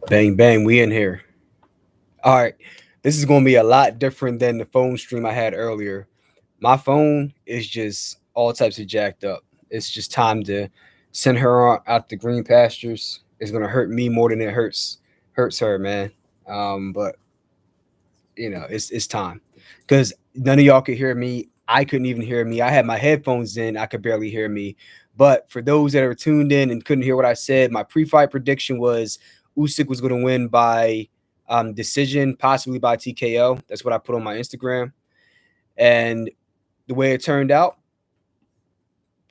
Bang, bang, we in here. All right. This is going to be a lot different than the phone stream I had earlier. My phone is just all types of jacked up. It's just time to send her out the green pastures. It's going to hurt me more than it hurts her, man. But it's time because none of y'all could hear me. I couldn't even hear me. I had my headphones in. I could barely hear me. But for those that are tuned in and couldn't hear what I said, my pre-fight prediction was Usyk was going to win by decision, possibly by TKO. That's what I put on my Instagram. And the way it turned out,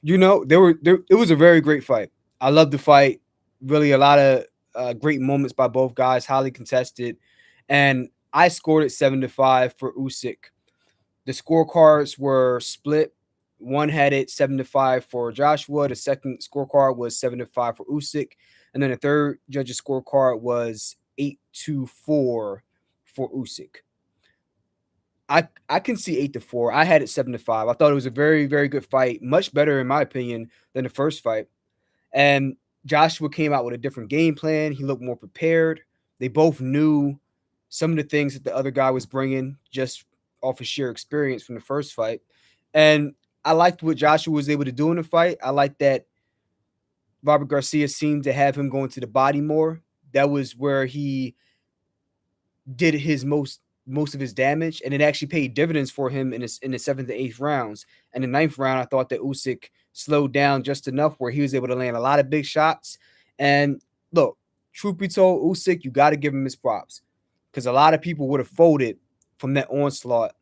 there. It was a very great fight. I loved the fight. Really, a lot of great moments by both guys, highly contested, and I scored it 7-5 for Usyk. The scorecards were split. One had it 7-5 for Joshua. The second scorecard was 7-5 for Usyk, and then the third judge's scorecard was 8-4 for Usyk. I can see 8-4. I had it 7-5. I thought it was a very, very good fight, much better in my opinion than the first fight. And Joshua came out with a different game plan. He looked more prepared. They both knew some of the things that the other guy was bringing just off of sheer experience from the first fight. And I liked what Joshua was able to do in the fight. I liked that Robert Garcia seemed to have him going to the body more. That was where he did his most of his damage, and it actually paid dividends for him in the seventh and eighth rounds. And the ninth round, I thought that Usyk slowed down just enough where he was able to land a lot of big shots. And look, truth be told, Usyk, you got to give him his props because a lot of people would have folded from that onslaught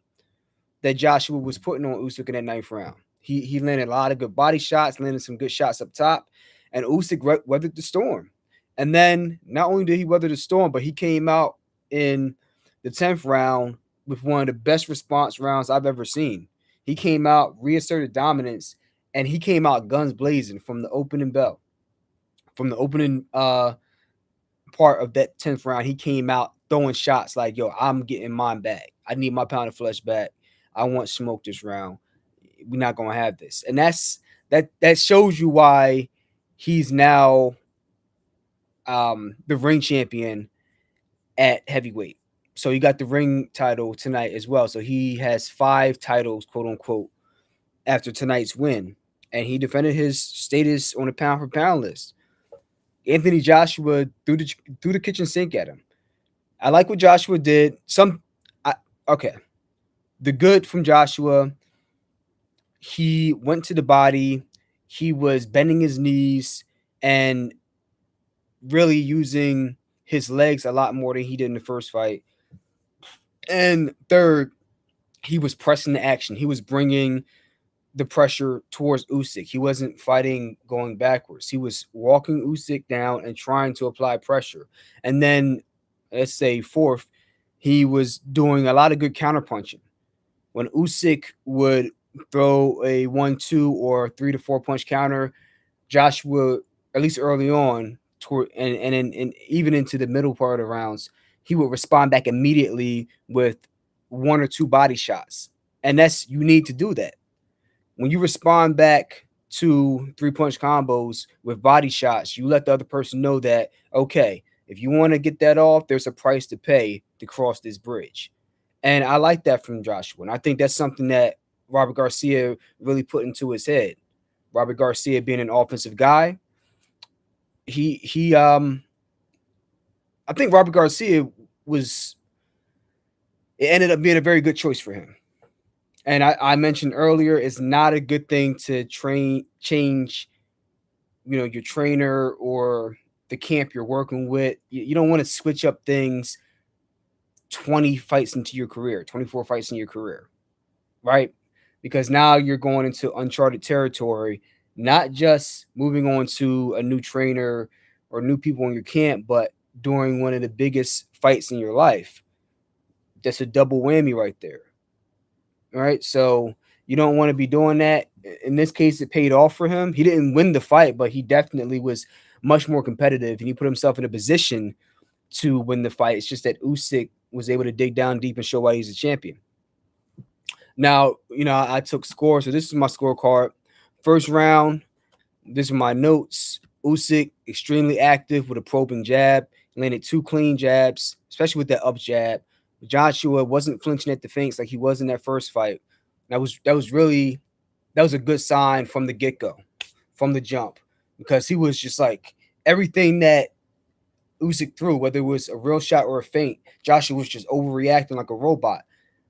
that Joshua was putting on Usyk in that ninth round. He landed a lot of good body shots, landed some good shots up top, and Usyk weathered the storm. And then not only did he weather the storm, but he came out in the 10th round with one of the best response rounds I've ever seen. He came out, reasserted dominance, and he came out guns blazing from the opening bell. From the opening part of that 10th round, he came out throwing shots like, yo, I'm getting mine back. I need my pound of flesh back. I want smoke this round. We're not gonna have this. And that shows you why he's now the ring champion at heavyweight. So he got the ring title tonight as well. So he has 5 titles, quote unquote, after tonight's win. And he defended his status on the pound for pound list. Anthony Joshua threw the kitchen sink at him. I like what Joshua did. Okay. The good from Joshua, he went to the body. He was bending his knees and really using his legs a lot more than he did in the first fight. And third, he was pressing the action. He was bringing the pressure towards Usyk. He wasn't fighting going backwards. He was walking Usyk down and trying to apply pressure. And then, let's say fourth, he was doing a lot of good counterpunching. When Usyk would throw a 1-2 or 3-4 punch counter, Joshua, at least early on, and even into the middle part of the rounds, he would respond back immediately with 1 or 2 body shots. And you need to do that. When you respond back to 3-punch combos with body shots, you let the other person know that, okay, if you want to get that off, there's a price to pay to cross this bridge. And I like that from Joshua. And I think that's something that Robert Garcia really put into his head. Robert Garcia being an offensive guy, I think Robert Garcia it ended up being a very good choice for him. And I mentioned earlier, it's not a good thing to change, your trainer or the camp you're working with. You don't want to switch up things 20 fights into your career, 24 fights in your career, right? Because now you're going into uncharted territory, not just moving on to a new trainer or new people in your camp, but during one of the biggest fights in your life. That's a double whammy right there. All right. So you don't want to be doing that. In this case, it paid off for him. He didn't win the fight, but he definitely was much more competitive and he put himself in a position to win the fight. It's just that Usyk was able to dig down deep and show why he's a champion. Now, I took scores. So this is my scorecard. First round, these are my notes. Usyk extremely active with a probing jab, landed 2 clean jabs, especially with that up jab. Joshua wasn't flinching at the feints like he was in that first fight. That was a good sign from the get go, from the jump, because he was just like everything that Usyk threw, whether it was a real shot or a feint, Joshua was just overreacting like a robot.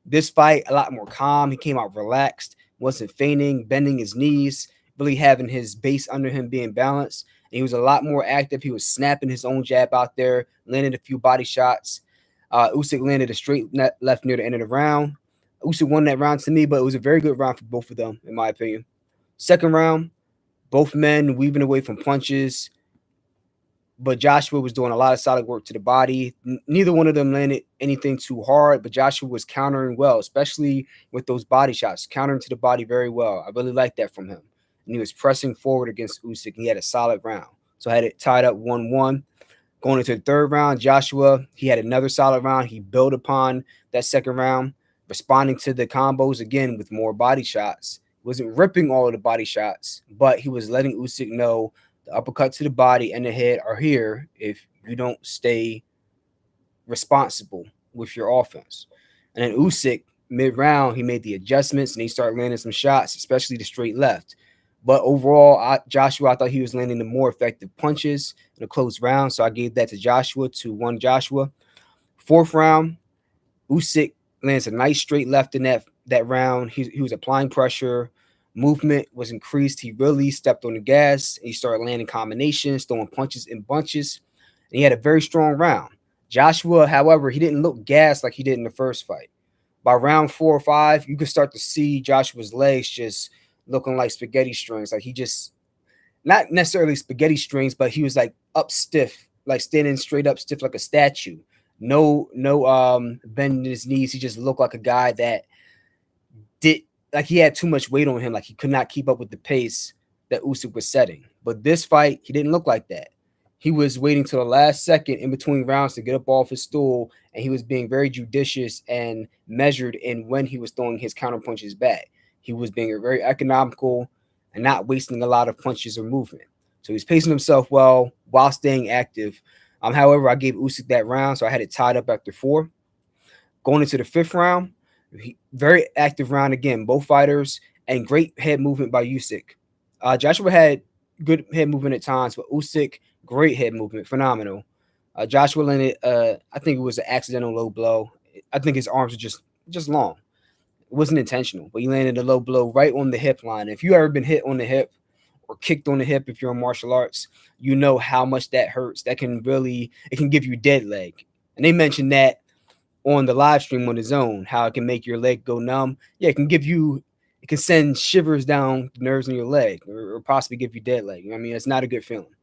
This fight, a lot more calm. He came out relaxed, wasn't feinting, bending his knees, really having his base under him being balanced. And he was a lot more active. He was snapping his own jab out there, landed a few body shots. Usyk landed a straight left near the end of the round. Usyk won that round to me, but it was a very good round for both of them, in my opinion. Second round, both men weaving away from punches, but Joshua was doing a lot of solid work to the body. Neither one of them landed anything too hard, but Joshua was countering well, especially with those body shots, countering to the body very well. I really liked that from him. And he was pressing forward against Usyk. He had a solid round. So I had it tied up 1-1. Going into the third round, Joshua, he had another solid round. He built upon that second round, responding to the combos again with more body shots. He wasn't ripping all of the body shots, but he was letting Usyk know the uppercut to the body and the head are here if you don't stay responsible with your offense. And then Usyk, mid-round, he made the adjustments and he started landing some shots, especially the straight left. But overall, Joshua, I thought he was landing the more effective punches in a close round, so I gave that to Joshua, 2-1 Joshua. Fourth round, Usyk lands a nice straight left in that round. He was applying pressure. Movement was increased. He really stepped on the gas. And he started landing combinations, throwing punches in bunches. And he had a very strong round. Joshua, however, he didn't look gassed like he did in the first fight. By round 4 or 5, you could start to see Joshua's legs just looking like spaghetti strings. Like he just, not necessarily spaghetti strings, but he was like up stiff, like standing straight up stiff like a statue. No bending his knees. He just looked like a guy that did, like he had too much weight on him. Like he could not keep up with the pace that Usyk was setting. But this fight, he didn't look like that. He was waiting till the last second in between rounds to get up off his stool, and he was being very judicious and measured in when he was throwing his counter punches back. He was being very economical and not wasting a lot of punches or movement. So he's pacing himself well while staying active. However, I gave Usyk that round, so I had it tied up after 4. Going into the 5th round, very active round again, both fighters, and great head movement by Usyk. Joshua had good head movement at times, but Usyk, great head movement, phenomenal. Joshua landed, I think it was an accidental low blow. I think his arms are just long. It wasn't intentional, but he landed a low blow right on the hip line. If you ever been hit on the hip or kicked on the hip, if you're in martial arts, you know how much that hurts. It can give you dead leg. And they mentioned that on the live stream on his own, how it can make your leg go numb. Yeah, it can send shivers down the nerves in your leg or possibly give you dead leg. I mean, it's not a good feeling.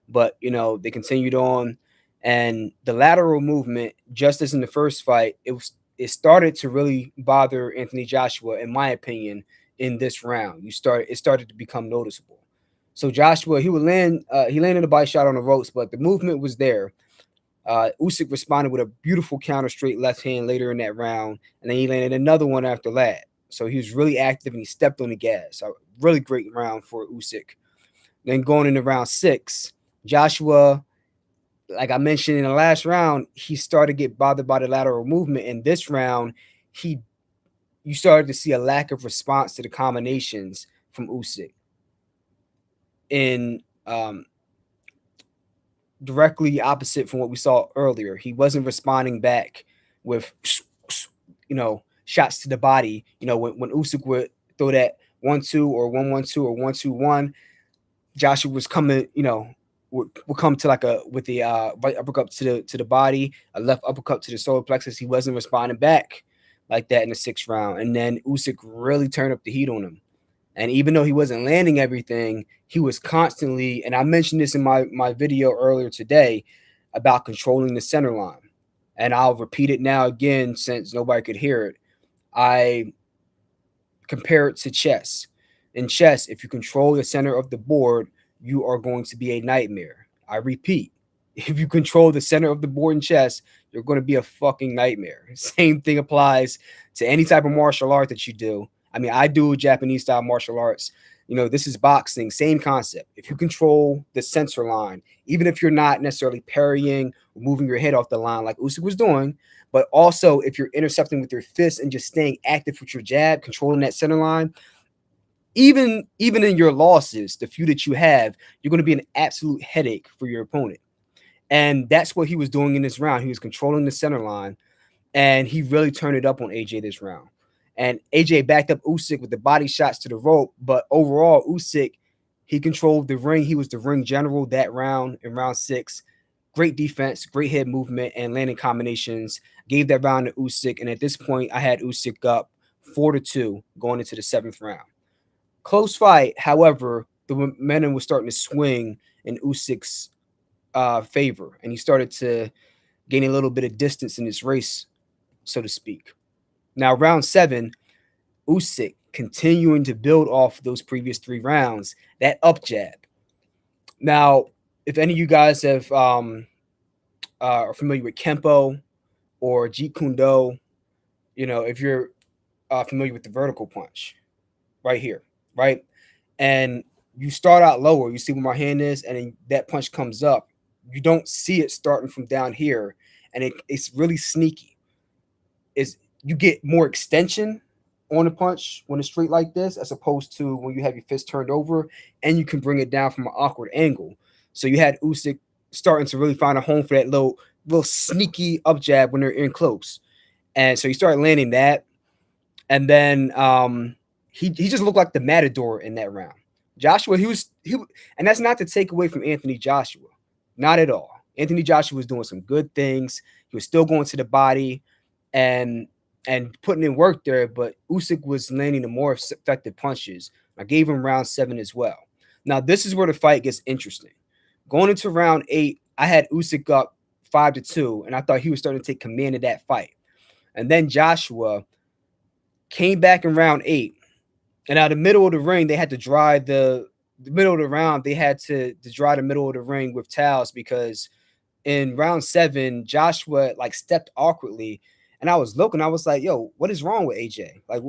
But, they continued on. And the lateral movement, just as in the first fight, it started to really bother Anthony Joshua, in my opinion, in this round. It started to become noticeable. So Joshua, he landed a body shot on the ropes, but the movement was there. Usyk responded with a beautiful counter straight left hand later in that round, and then he landed another one after that. So he was really active and he stepped on the gas. A really great round for Usyk. Then going into round 6, Joshua, like I mentioned in the last round, he started to get bothered by the lateral movement. In this round, you started to see a lack of response to the combinations from Usyk. In directly opposite from what we saw earlier. He wasn't responding back with, shots to the body. When Usyk would throw that 1-2 or 1-1-2 or 1-2-1, Joshua was coming, would come to with the right uppercut to the body, a left uppercut to the solar plexus. He wasn't responding back like that in the 6th round. And then Usyk really turned up the heat on him. And even though he wasn't landing everything, he was constantly, and I mentioned this in my video earlier today about controlling the center line. And I'll repeat it now again since nobody could hear it. I compare it to chess. In chess, if you control the center of the board, you are going to be a nightmare. I repeat, if you control the center of the board in chess, you're going to be a fucking nightmare. Same thing applies to any type of martial art that you do. I mean, I do Japanese style martial arts. This is boxing, same concept. If you control the center line, even if you're not necessarily parrying or moving your head off the line like Usyk was doing, but also if you're intercepting with your fists and just staying active with your jab, controlling that center line, even in your losses, the few that you have, you're going to be an absolute headache for your opponent. And that's what he was doing in this round. He was controlling the center line, and he really turned it up on AJ this round. And AJ backed up Usyk with the body shots to the rope, but overall, Usyk, he controlled the ring. He was the ring general that round in round 6. Great defense, great head movement, and landing combinations. Gave that round to Usyk, and at this point, I had Usyk up 4-2 going into the 7th round. Close fight, however, the momentum was starting to swing in Usyk's favor, and he started to gain a little bit of distance in this race, so to speak. Now, round 7, Usyk continuing to build off those previous 3 rounds, that up jab. Now, if any of you guys are familiar with Kempo or Jeet Kune Do, if you're familiar with the vertical punch, right here, right? And you start out lower, you see where my hand is, and then that punch comes up. You don't see it starting from down here, and it's really sneaky. You get more extension on a punch when it's straight like this, as opposed to when you have your fist turned over, and you can bring it down from an awkward angle. So you had Usyk starting to really find a home for that little sneaky up jab when they're in close, and so he started landing that, and then he just looked like the matador in that round. Joshua, and that's not to take away from Anthony Joshua, not at all. Anthony Joshua was doing some good things. He was still going to the body and putting in work there, but Usyk was landing the more effective punches. I gave him round 7 as well. Now, this is where the fight gets interesting. Going into round 8, I had Usyk up 5-2, and I thought he was starting to take command of that fight. And then Joshua came back in round 8, and out of the middle of the ring, they had to dry the middle of the round. They had to dry the middle of the ring with towels, because in round 7, Joshua stepped awkwardly, and I was looking. I was like, "Yo, what is wrong with AJ? Like,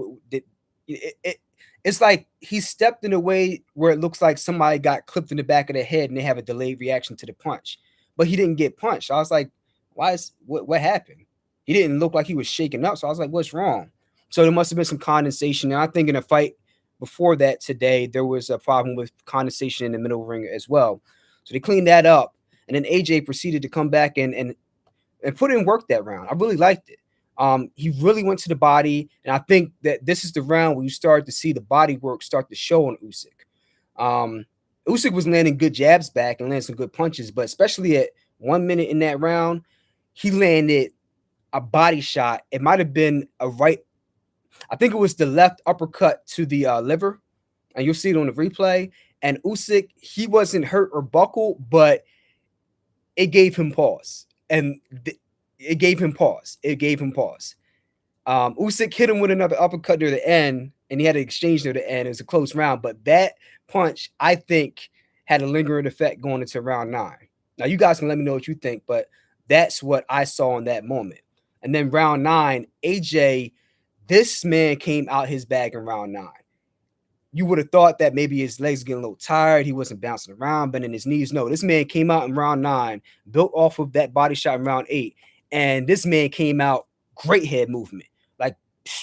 it's like he stepped in a way where it looks like somebody got clipped in the back of the head, and they have a delayed reaction to the punch, but he didn't get punched. I was like, what happened? He didn't look like he was shaking up. So I was like, what's wrong? So there must have been some condensation. And I think in a fight before that today, there was a problem with condensation in the middle ring as well. So they cleaned that up, and then AJ proceeded to come back and put in work that round. I really liked it. He really went to the body, and I think that this is the round where you start to see the body work start to show on Usyk. Usyk was landing good jabs back and landing some good punches, but especially at 1 minute in that round, he landed a body shot. It might have been a right, I think it was the left uppercut to the liver, and you'll see it on the replay. And Usyk, he wasn't hurt or buckled, but it gave him pause. And it gave him pause. Usyk hit him with another uppercut near the end, and he had an exchange near the end. It was a close round, but that punch, I think, had a lingering effect going into round 9. Now, you guys can let me know what you think, but that's what I saw in that moment. And then round 9, AJ, this man came out his bag in round 9. You would have thought that maybe his legs getting a little tired. He wasn't bouncing around, bending his knees. No, this man came out in round 9, built off of that body shot in round 8. And this man came out great head movement. Like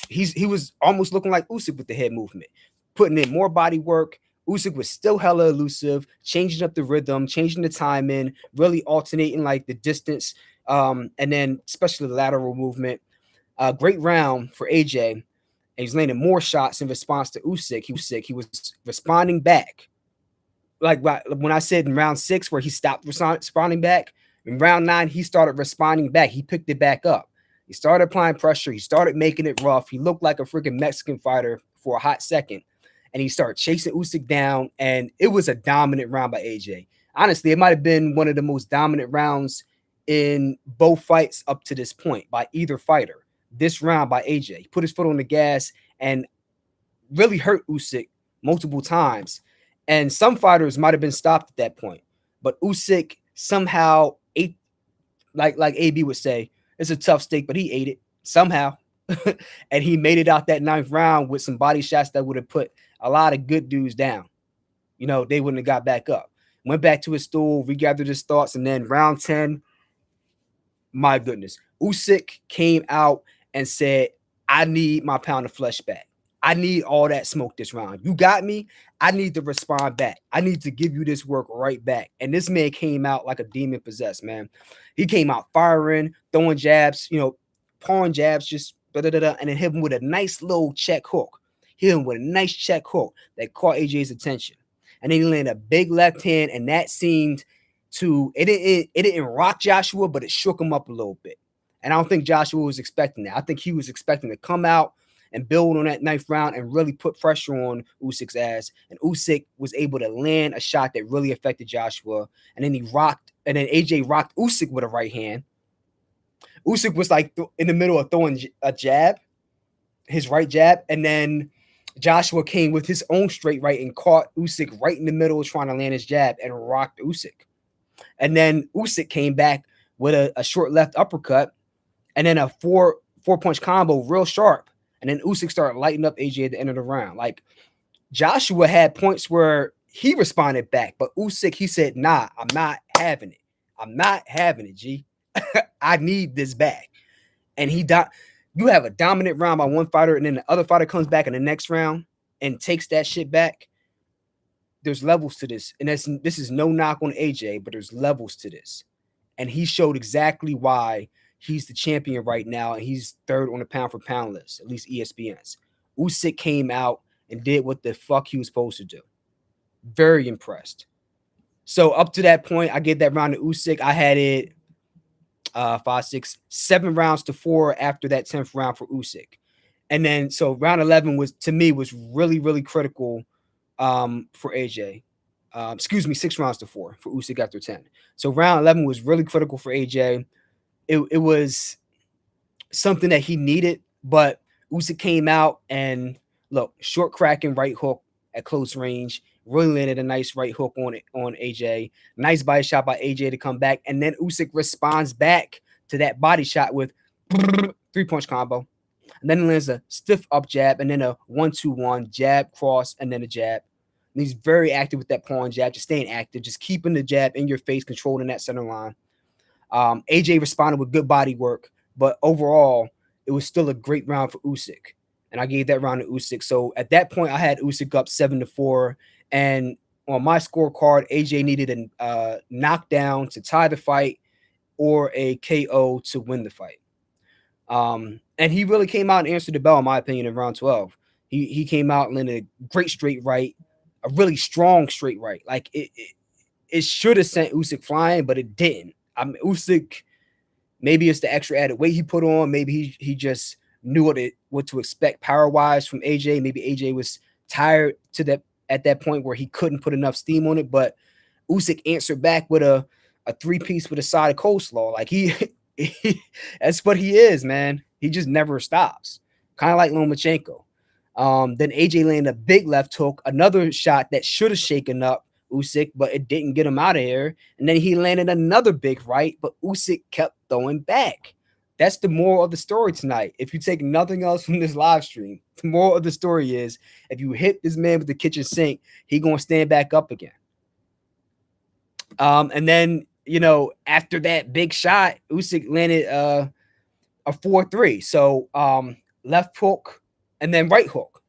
he was almost looking like Usyk with the head movement, putting in more body work. Usyk was still hella elusive, changing up the rhythm, changing the timing, really alternating like the distance, and then especially the lateral movement. Great round for AJ. And he's landing more shots in response to Usyk. He was responding back. Like when I said in round 6 where he stopped responding back, in round 9, he started responding back. He picked it back up. He started applying pressure. He started making it rough. He looked like a freaking Mexican fighter for a hot second. And he started chasing Usyk down. And it was a dominant round by AJ. Honestly, it might have been one of the most dominant rounds in both fights up to this point by either fighter. This round by AJ. He put his foot on the gas and really hurt Usyk multiple times. And some fighters might have been stopped at that point. But Usyk somehow ate, like AB would say, it's a tough steak, but he ate it somehow. And he made it out that 9th round with some body shots that would have put a lot of good dudes down. They wouldn't have got back up. Went back to his stool, regathered his thoughts, and then round 10, my goodness, Usyk came out and said, I need my pound of flesh back. I need all that smoke this round. You got me. I need to respond back. I need to give you this work right back. And this man came out like a demon possessed, man. He came out firing, throwing jabs, pouring jabs, just da-da-da-da, and then hit him with a nice little check hook. Hit him with a nice check hook that caught AJ's attention. And then he landed a big left hand, and that seemed it didn't rock Joshua, but it shook him up a little bit. And I don't think Joshua was expecting that. I think he was expecting to come out and build on that ninth round and really put pressure on Usyk's ass. And Usyk was able to land a shot that really affected Joshua. And then AJ rocked Usyk with a right hand. Usyk was like in the middle of throwing a jab, his right jab, and then Joshua came with his own straight right and caught Usyk right in the middle trying to land his jab and rocked Usyk. And then Usyk came back with a short left uppercut and then a four punch combo real sharp. And then Usyk started lighting up AJ at the end of the round. Like, Joshua had points where he responded back, but Usyk, he said, nah, I'm not having it. I'm not having it, G. I need this back. And you have a dominant round by one fighter, and then the other fighter comes back in the next round and takes that shit back. There's levels to this. And this is no knock on AJ, but there's levels to this. And he showed exactly why he's the champion right now, and he's third on the pound-for-pound list, at least ESPN's. Usyk came out and did what the fuck he was supposed to do. Very impressed. So up to that point, I gave that round to Usyk. I had it 5, 6, 7 rounds to 4 after that 10th round for Usyk. And then, so round 11 was really, really critical for AJ. 6 rounds to 4 for Usyk after 10. So round 11 was really critical for AJ. It was something that he needed, but Usyk came out and look, short cracking right hook at close range, really landed a nice right hook on AJ. Nice body shot by AJ to come back, and then Usyk responds back to that body shot with 3-punch combo. And then he lands a stiff up jab, and then a 1-2-1 jab, cross, and then a jab. And he's very active with that pawn jab, just staying active, just keeping the jab in your face, controlling that center line. AJ responded with good body work, but overall, it was still a great round for Usyk. And I gave that round to Usyk. So at that point, I had Usyk up 7-4. And on my scorecard, AJ needed a knockdown to tie the fight or a KO to win the fight. And he really came out and answered the bell, in my opinion, in round 12. He came out and landed a great straight right, a really strong straight right. Like, it should have sent Usyk flying, but it didn't. I mean, Usyk, maybe it's the extra added weight he put on. Maybe he just knew what to expect power-wise from AJ. Maybe AJ was tired at that point where he couldn't put enough steam on it. But Usyk answered back with a 3-piece with a side of coleslaw. Like, that's what he is, man. He just never stops. Kind of like Lomachenko. Then AJ landed a big left hook, another shot that should have shaken up Usyk, but it didn't get him out of here. And then he landed another big right, but Usyk kept throwing back. That's the moral of the story tonight. If you take nothing else from this live stream, the moral of the story is if you hit this man with the kitchen sink, he gonna stand back up again. And then, after that big shot, Usyk landed a 4-3. So left hook and then right hook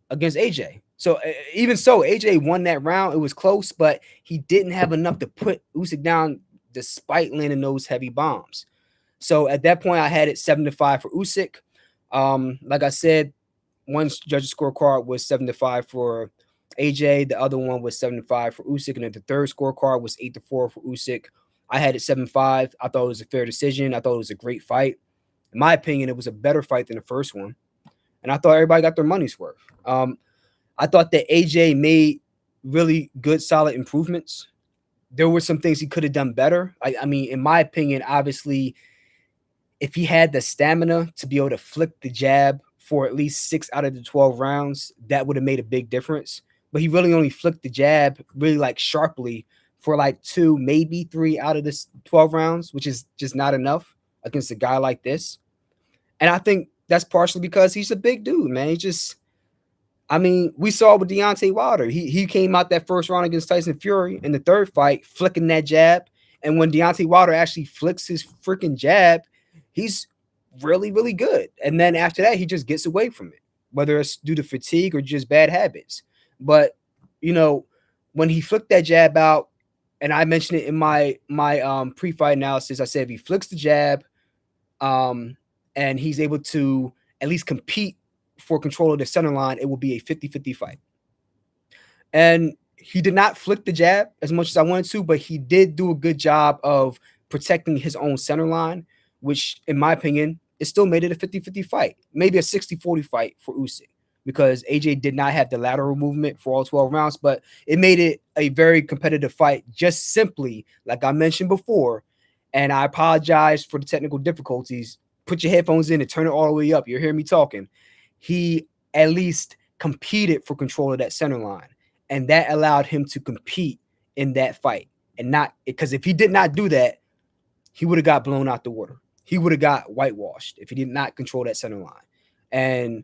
against AJ. So even so, AJ won that round. It was close, but he didn't have enough to put Usyk down despite landing those heavy bombs. So at that point, I had it 7-5 for Usyk. Like I said, one judge's scorecard was 7-5 for AJ. The other one was 7-5 for Usyk. And then the third scorecard was 8-4 for Usyk. I had it 7-5. I thought it was a fair decision. I thought it was a great fight. In my opinion, it was a better fight than the first one. And I thought everybody got their money's worth. I thought that AJ made really good, solid improvements. There were some things he could have done better. I mean, in my opinion, obviously, if he had the stamina to be able to flick the jab for at least 6 out of the 12 rounds, that would have made a big difference. But he really only flicked the jab really like sharply for like 2, maybe 3 out of the 12 rounds, which is just not enough against a guy like this. And I think that's partially because he's a big dude, man. I mean, we saw with Deontay Wilder. He came out that first round against Tyson Fury in the third fight, flicking that jab. And when Deontay Wilder actually flicks his freaking jab, he's really, really good. And then after that, he just gets away from it, whether it's due to fatigue or just bad habits. But you know, when he flicked that jab out, and I mentioned it in my pre-fight analysis, I said if he flicks the jab, um, and he's able to at least compete for control of the center line, it will be a 50-50 fight. And he did not flick the jab as much as I wanted to, but he did do a good job of protecting his own center line, which, in my opinion, it still made it a 50-50 fight. Maybe a 60-40 fight for Usyk because AJ did not have the lateral movement for all 12 rounds, but it made it a very competitive fight just simply, like I mentioned before, and I apologize for the technical difficulties. Put your headphones in and turn it all the way up. You're hearing me talking. He at least competed for control of that center line, and that allowed him to compete in that fight. And not because if he did not do that, he would have got blown out the water. He would have got whitewashed if he did not control that center line. And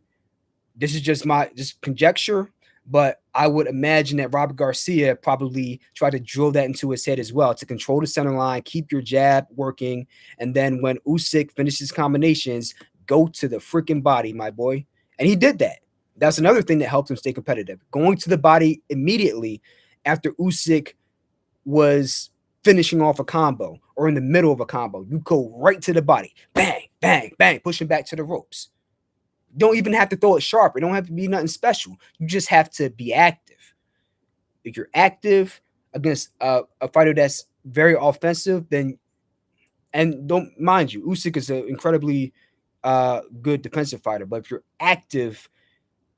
this is just my just conjecture, but I would imagine that Robert Garcia probably tried to drill that into his head as well to control the center line, keep your jab working, and then when Usyk finishes combinations, go to the freaking body, my boy. And he did that. That's another thing that helped him stay competitive. Going to the body immediately after Usyk was finishing off a combo or in the middle of a combo. You go right to the body. Bang, bang, bang, pushing back to the ropes. You don't even have to throw it sharp. It don't have to be nothing special. You just have to be active. If you're active against a fighter that's very offensive, then and don't mind you, Usyk is an incredibly good defensive fighter. But if you're active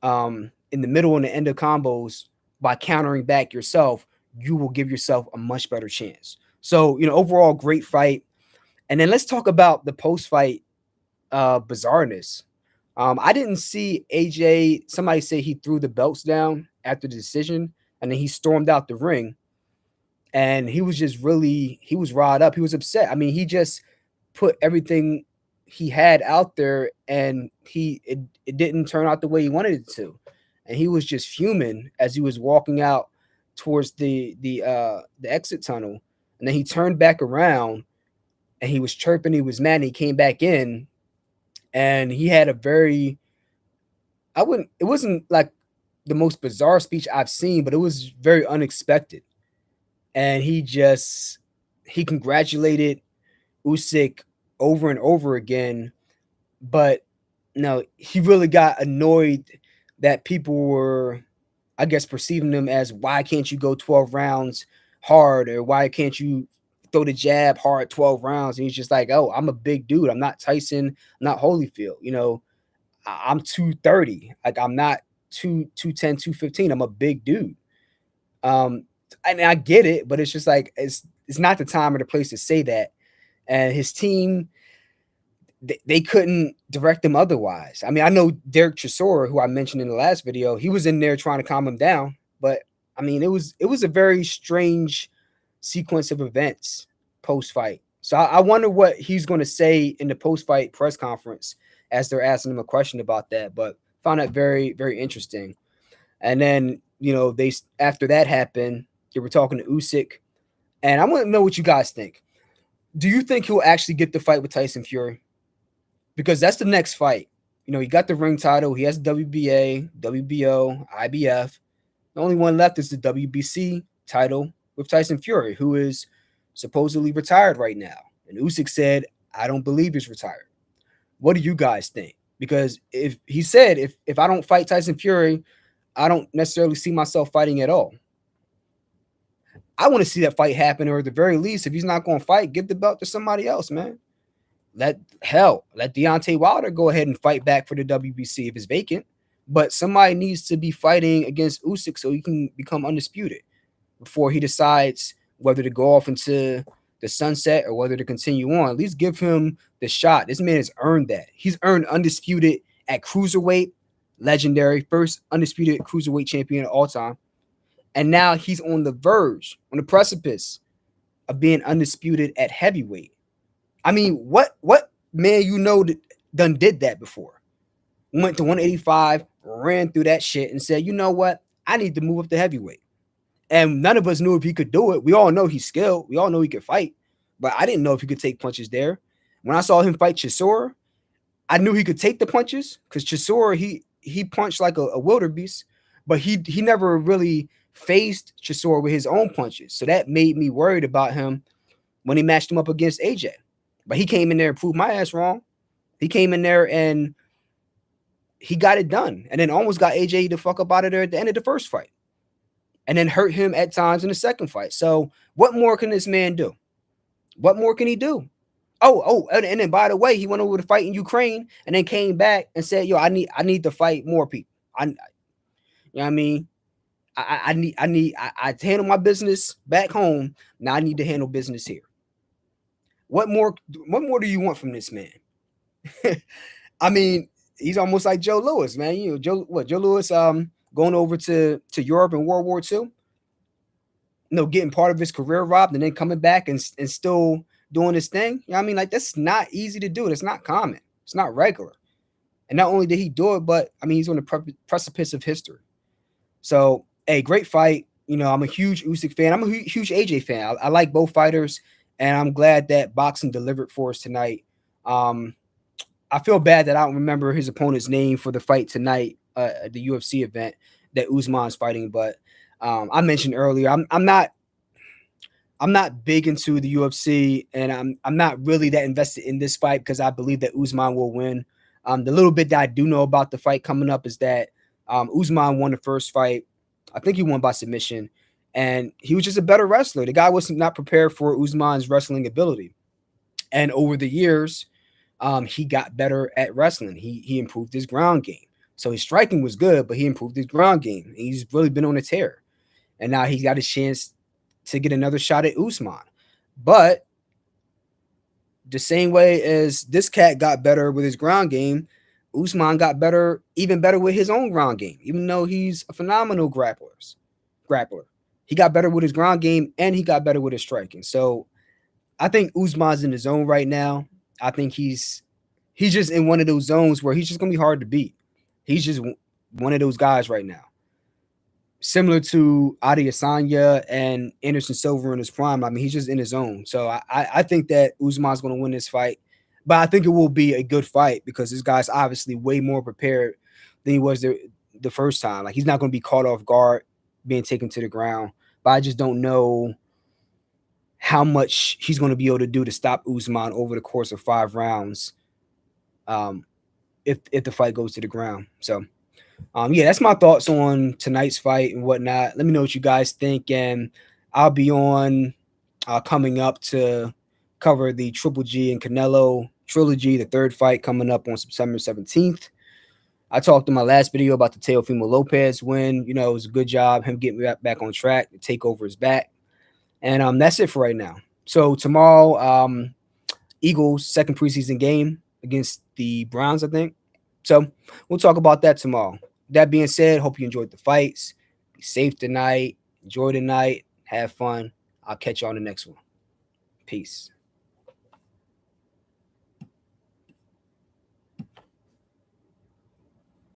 in the middle and the end of combos by countering back yourself, you will give yourself a much better chance. So, overall, great fight. And then let's talk about the post-fight bizarreness. I didn't see AJ. Somebody say he threw the belts down after the decision, and then he stormed out the ring. And he was just he was riled up. He was upset. I mean, he just put everything he had out there, and it didn't turn out the way he wanted it to. And he was just fuming as he was walking out towards the exit tunnel. And then he turned back around and he was chirping, he was mad, and he came back in and he had a very it wasn't like the most bizarre speech I've seen, but it was very unexpected. And he congratulated Usyk over and over again, but no, he really got annoyed that people were, I guess, perceiving them as why can't you go 12 rounds hard, or why can't you throw the jab hard 12 rounds? And he's just like, oh, I'm a big dude. I'm not Tyson, I'm not Holyfield. I'm 230. Like I'm not 210, 215. I'm a big dude. Um, and I get it, but it's just like it's not the time or the place to say that. And his team, they couldn't direct him otherwise. I mean, I know Derek Chisora, who I mentioned in the last video, he was in there trying to calm him down, but I mean, it was a very strange sequence of events post fight. So I wonder what he's going to say in the post fight press conference as they're asking him a question about that. But found that very, very interesting. And then they after that happened, they were talking to Usyk, and I want to know what you guys think. Do you think he'll actually get the fight with Tyson Fury? Because that's the next fight. He got the ring title. He has WBA, WBO, IBF. The only one left is the WBC title with Tyson Fury, who is supposedly retired right now. And Usyk said, I don't believe he's retired. What do you guys think? Because if he said, if I don't fight Tyson Fury, I don't necessarily see myself fighting at all. I want to see that fight happen, or at the very least, if he's not going to fight, give the belt to somebody else, man. Let Deontay Wilder go ahead and fight back for the WBC if it's vacant. But somebody needs to be fighting against Usyk so he can become undisputed before he decides whether to go off into the sunset or whether to continue on. At least give him the shot. This man has earned that. He's earned undisputed at cruiserweight, legendary, first undisputed cruiserweight champion of all time. And now he's on the verge, on the precipice of being undisputed at heavyweight. I mean, what man done did that before? went to 185, ran through that shit, and said, you know what? I need to move up to heavyweight. And none of us knew if he could do it. We all know he's skilled. We all know he could fight. But I didn't know if he could take punches there. When I saw him fight Chisora, I knew he could take the punches because Chisora, he punched like a wildebeest, but he never really faced Chisora with his own punches. So that made me worried about him when he matched him up against AJ. But he came in there and proved my ass wrong. He came in there and he got it done, and then almost got AJ the fuck up out of there at the end of the first fight, and then hurt him at times in the second fight. So what more can this man do? What more can he do? And then by the way, he went over to fight in Ukraine and then came back and said, "Yo, I need to fight more people. You know what I mean? I handle my business back home. Now I need to handle business here. What more? What more do you want from this man? I mean, he's almost like Joe Louis, man. You know, Joe Louis going over to Europe in World War II, getting part of his career robbed and then coming back and still doing his thing. You know what I mean? Like, that's not easy to do. That's not common. It's not regular. And not only did he do it, but I mean, he's on the precipice of history. So, hey, great fight. I'm a huge Usyk fan. I'm a huge AJ fan. I like both fighters, and I'm glad that boxing delivered for us tonight. I feel bad that I don't remember his opponent's name for the fight tonight at the UFC event that Usman's fighting. But I mentioned earlier, I'm not big into the UFC, and I'm not really that invested in this fight because I believe that Usman will win. The little bit that I do know about the fight coming up is that Usman won the first fight. I think he won by submission, and he was just a better wrestler. The guy was not prepared for Usman's wrestling ability, and over the years, he got better at wrestling. He improved his ground game. So his striking was good, but he improved his ground game. He's really been on a tear, and now he's got a chance to get another shot at Usman. But the same way as this cat got better with his ground game, Usman got better, even better with his own ground game, even though he's a phenomenal grappler. He got better with his ground game, and he got better with his striking. So I think Usman's in the zone right now. I think he's just in one of those zones where he's just going to be hard to beat. He's just one of those guys right now. Similar to Adesanya and Anderson Silva in his prime. I mean, he's just in his zone. So I think that Usman's going to win this fight. But I think it will be a good fight because this guy's obviously way more prepared than he was the first time. Like, he's not going to be caught off guard being taken to the ground. But I just don't know how much he's going to be able to do to stop Usman over the course of 5 rounds if the fight goes to the ground. So, yeah, that's my thoughts on tonight's fight and whatnot. Let me know what you guys think, and I'll be on coming up to cover the Triple G and Canelo trilogy, the third fight coming up on September 17th. I talked in my last video about the Teofimo Lopez win. It was a good job, him getting back on track. The takeover is back. And that's it for right now. So tomorrow, Eagles' second preseason game against the Browns, I think. So we'll talk about that tomorrow. That being said, hope you enjoyed the fights. Be safe tonight. Enjoy the night. Have fun. I'll catch you on the next one. Peace.